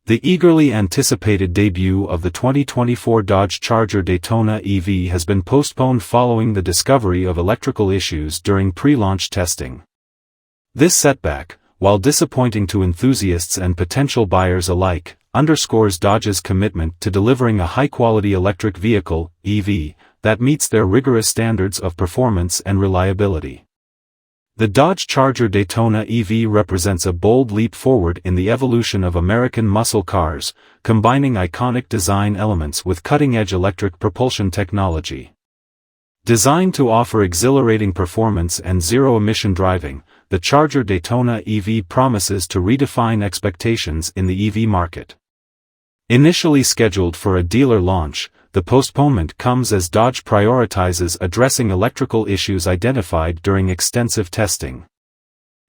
The eagerly anticipated debut of the 2024 Dodge Charger Daytona EV has been postponed following the discovery of electrical issues during pre-launch testing. This setback, while disappointing to enthusiasts and potential buyers alike, underscores Dodge's commitment to delivering a high-quality electric vehicle, EV, that meets their rigorous standards of performance and reliability. The Dodge Charger Daytona EV represents a bold leap forward in the evolution of American muscle cars, combining iconic design elements with cutting-edge electric propulsion technology. Designed to offer exhilarating performance and zero-emission driving, the Charger Daytona EV promises to redefine expectations in the EV market. Initially scheduled for a dealer launch, the postponement comes as Dodge prioritizes addressing electrical issues identified during extensive testing.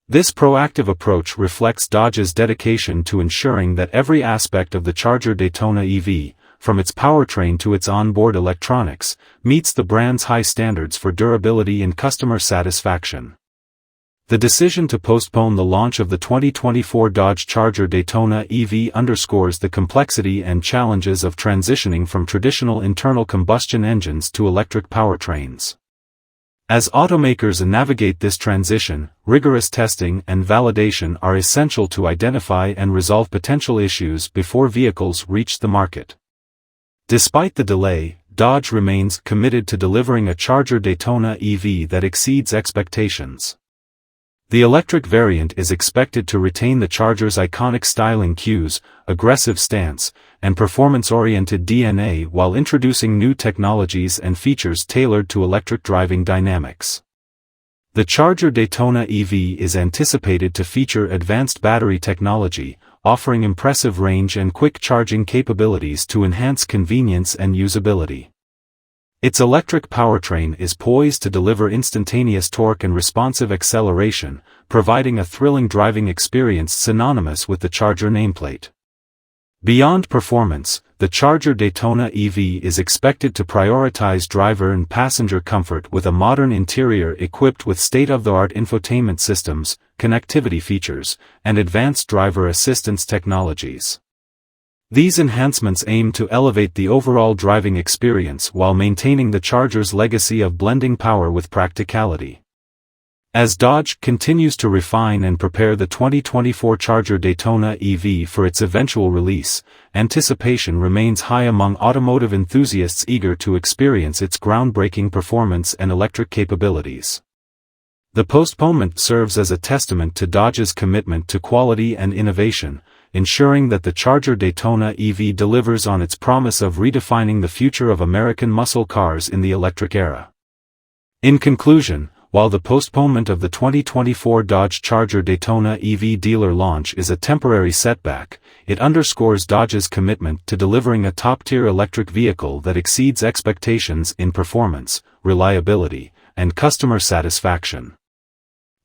This proactive approach reflects Dodge's dedication to ensuring that every aspect of the Charger Daytona EV, from its powertrain to its onboard electronics, meets the brand's high standards for durability and customer satisfaction. The decision to postpone the launch of the 2024 Dodge Charger Daytona EV underscores the complexity and challenges of transitioning from traditional internal combustion engines to electric powertrains. As automakers navigate this transition, rigorous testing and validation are essential to identify and resolve potential issues before vehicles reach the market. Despite the delay, Dodge remains committed to delivering a Charger Daytona EV that exceeds expectations. The electric variant is expected to retain the Charger's iconic styling cues, aggressive stance, and performance-oriented DNA while introducing new technologies and features tailored to electric driving dynamics. The Charger Daytona EV is anticipated to feature advanced battery technology, offering impressive range and quick charging capabilities to enhance convenience and usability. Its electric powertrain is poised to deliver instantaneous torque and responsive acceleration, providing a thrilling driving experience synonymous with the Charger nameplate. Beyond performance, the Charger Daytona EV is expected to prioritize driver and passenger comfort with a modern interior equipped with state-of-the-art infotainment systems, connectivity features, and advanced driver assistance technologies. These enhancements aim to elevate the overall driving experience while maintaining the Charger's legacy of blending power with practicality. As Dodge continues to refine and prepare the 2024 Charger Daytona EV for its eventual release, anticipation remains high among automotive enthusiasts eager to experience its groundbreaking performance and electric capabilities. The postponement serves as a testament to Dodge's commitment to quality and innovation, ensuring that the Charger Daytona EV delivers on its promise of redefining the future of American muscle cars in the electric era. In conclusion, while the postponement of the 2024 Dodge Charger Daytona EV dealer launch is a temporary setback, it underscores Dodge's commitment to delivering a top-tier electric vehicle that exceeds expectations in performance, reliability, and customer satisfaction.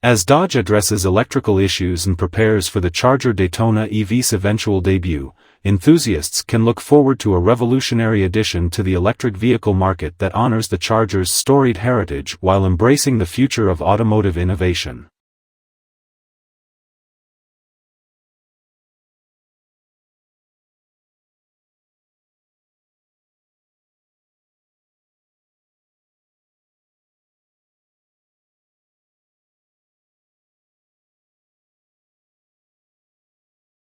As Dodge addresses electrical issues and prepares for the Charger Daytona EV's eventual debut, enthusiasts can look forward to a revolutionary addition to the electric vehicle market that honors the Charger's storied heritage while embracing the future of automotive innovation.